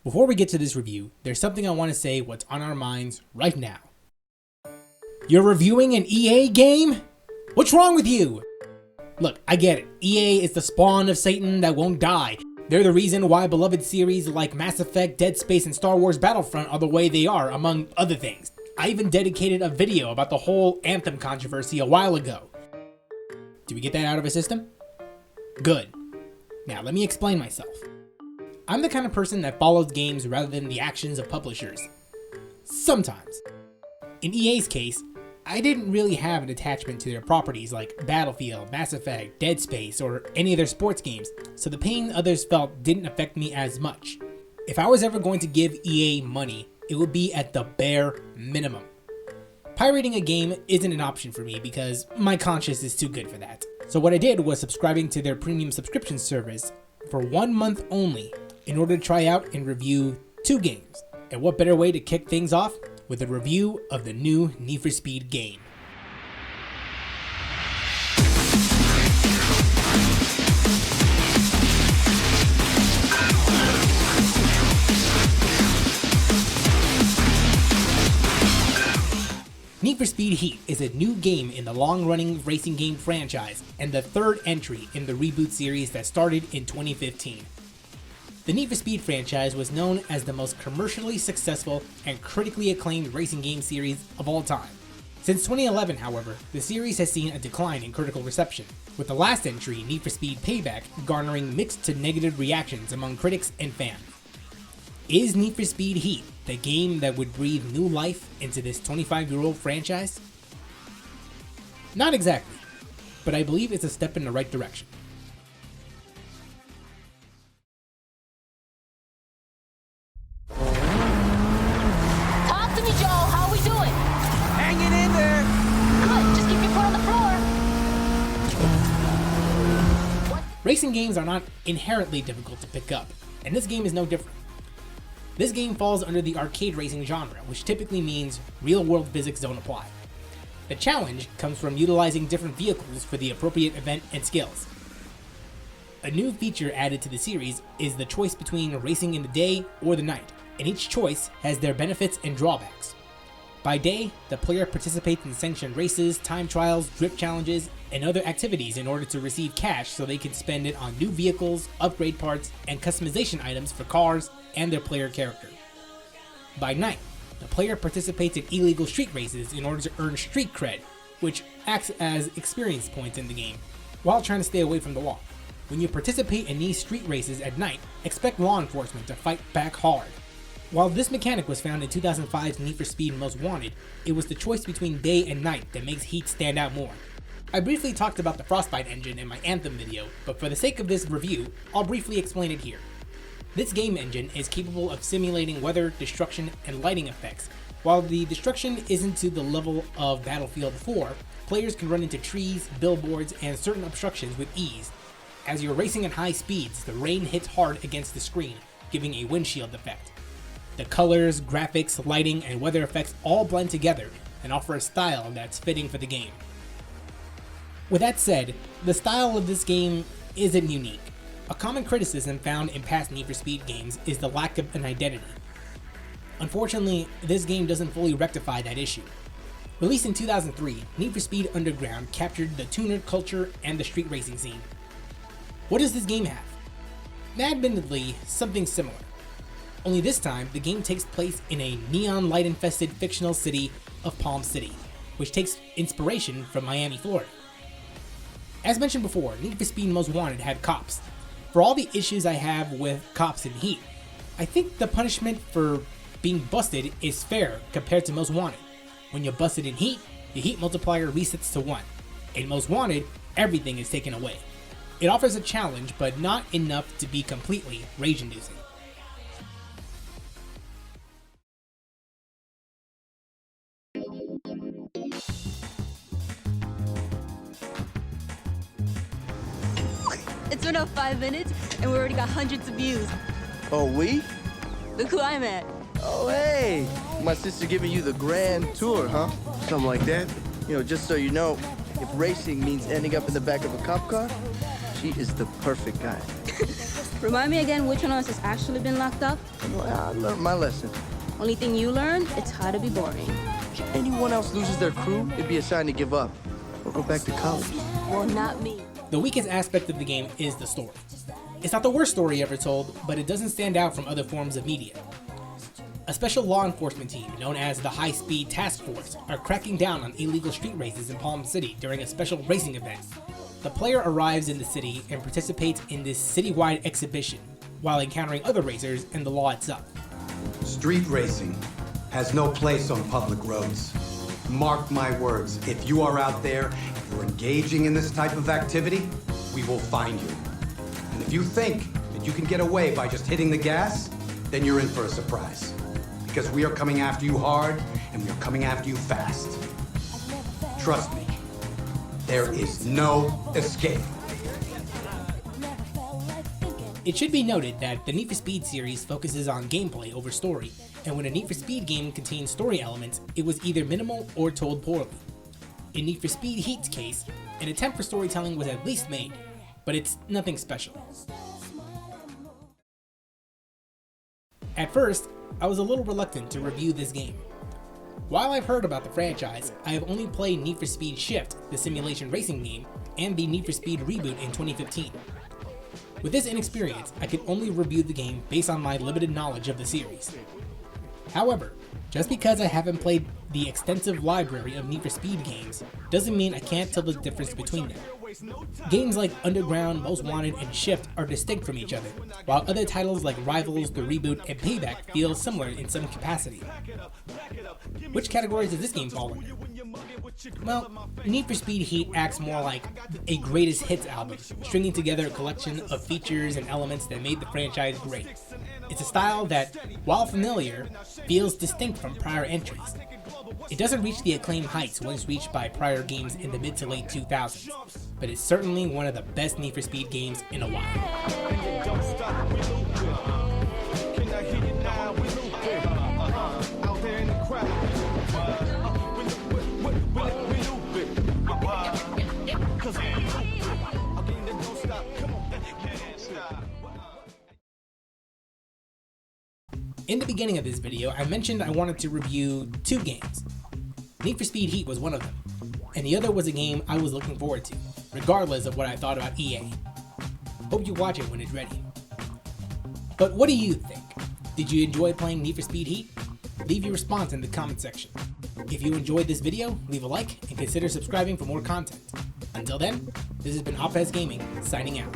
Before we get to this review, there's something I want to say what's on our minds right now. You're reviewing an EA game? What's wrong with you? Look, I get it. EA is the spawn of Satan that won't die. They're the reason why beloved series like Mass Effect, Dead Space, and Star Wars Battlefront are the way they are, among other things. I even dedicated a video about the whole Anthem controversy a while ago. Did we get that out of our system? Good. Now let me explain myself. I'm the kind of person that follows games rather than the actions of publishers. Sometimes. In EA's case, I didn't really have an attachment to their properties like Battlefield, Mass Effect, Dead Space, or any of their sports games, so the pain others felt didn't affect me as much. If I was ever going to give EA money, it would be at the bare minimum. Pirating a game isn't an option for me because my conscience is too good for that. So what I did was subscribing to their premium subscription service for 1 month only in order to try out and review 2 games. And what better way to kick things off with a review of the new Need for Speed game. Need for Speed Heat is a new game in the long-running racing game franchise and the third entry in the reboot series that started in 2015. The Need for Speed franchise was known as the most commercially successful and critically acclaimed racing game series of all time. Since 2011, however, the series has seen a decline in critical reception, with the last entry, Need for Speed Payback, garnering mixed to negative reactions among critics and fans. Is Need for Speed Heat the game that would breathe new life into this 25-year-old franchise? Not exactly, but I believe it's a step in the right direction. Racing games are not inherently difficult to pick up, and this game is no different. This game falls under the arcade racing genre, which typically means real-world physics don't apply. The challenge comes from utilizing different vehicles for the appropriate event and skills. A new feature added to the series is the choice between racing in the day or the night, and each choice has their benefits and drawbacks. By day, the player participates in sanctioned races, time trials, drift challenges, and other activities in order to receive cash so they can spend it on new vehicles, upgrade parts, and customization items for cars and their player character. By night, the player participates in illegal street races in order to earn street cred, which acts as experience points in the game, while trying to stay away from the law. When you participate in these street races at night, expect law enforcement to fight back hard. While this mechanic was found in 2005's Need for Speed Most Wanted, it was the choice between day and night that makes Heat stand out more. I briefly talked about the Frostbite engine in my Anthem video, but for the sake of this review, I'll briefly explain it here. This game engine is capable of simulating weather, destruction, and lighting effects. While the destruction isn't to the level of Battlefield 4, players can run into trees, billboards, and certain obstructions with ease. As you're racing at high speeds, the rain hits hard against the screen, giving a windshield effect. The colors, graphics, lighting, and weather effects all blend together and offer a style that's fitting for the game. With that said, the style of this game isn't unique. A common criticism found in past Need for Speed games is the lack of an identity. Unfortunately, this game doesn't fully rectify that issue. Released in 2003, Need for Speed Underground captured the tuner culture and the street racing scene. What does this game have? Admittedly, something similar. Only this time, the game takes place in a neon light-infested fictional city of Palm City, which takes inspiration from Miami, Florida. As mentioned before, Need for Speed Most Wanted had cops. For all the issues I have with cops in Heat, I think the punishment for being busted is fair compared to Most Wanted. When you're busted in Heat, your Heat multiplier resets to 1. In Most Wanted, everything is taken away. It offers a challenge, but not enough to be completely rage-inducing. It's been up 5 minutes, and we already got hundreds of views. Oh, we? Look who I'm at. Oh, hey. My sister giving you the grand tour, huh? Something like that. You know, just so you know, if racing means ending up in the back of a cop car, she is the perfect guy. Remind me again which one of us has actually been locked up? Well, I learned my lesson. Only thing you learned, it's how to be boring. If anyone else loses their crew, it'd be a sign to give up or go back to college. Well, not me. The weakest aspect of the game is the story. It's not the worst story ever told, but it doesn't stand out from other forms of media. A special law enforcement team known as the High Speed Task Force are cracking down on illegal street races in Palm City during a special racing event. The player arrives in the city and participates in this citywide exhibition while encountering other racers and the law itself. Street racing has no place on public roads. Mark my words, if you are out there, if you're engaging in this type of activity, we will find you. And if you think that you can get away by just hitting the gas, then you're in for a surprise. Because we are coming after you hard, and we are coming after you fast. Trust me, there is no escape. It should be noted that the Need for Speed series focuses on gameplay over story, and when a Need for Speed game contains story elements, it was either minimal or told poorly. In Need for Speed Heat's case, an attempt for storytelling was at least made, but it's nothing special. At first, I was a little reluctant to review this game. While I've heard about the franchise, I have only played Need for Speed Shift, the simulation racing game, and the Need for Speed reboot in 2015. With this inexperience, I can only review the game based on my limited knowledge of the series. However, just because I haven't played the extensive library of Need for Speed games doesn't mean I can't tell the difference between them. Games like Underground, Most Wanted, and Shift are distinct from each other, while other titles like Rivals, The Reboot, and Payback feel similar in some capacity. Which categories does this game fall in? Well, Need for Speed Heat acts more like a greatest hits album, stringing together a collection of features and elements that made the franchise great. It's a style that, while familiar, feels distinct from prior entries. It doesn't reach the acclaimed heights once reached by prior games in the mid to late 2000s, but it's certainly one of the best Need for Speed games in a while. In the beginning of this video, I mentioned I wanted to review two games. Need for Speed Heat was one of them, and the other was a game I was looking forward to, regardless of what I thought about EA. Hope you watch it when it's ready. But what do you think? Did you enjoy playing Need for Speed Heat? Leave your response in the comment section. If you enjoyed this video, leave a like and consider subscribing for more content. Until then, this has been Opez Gaming, signing out.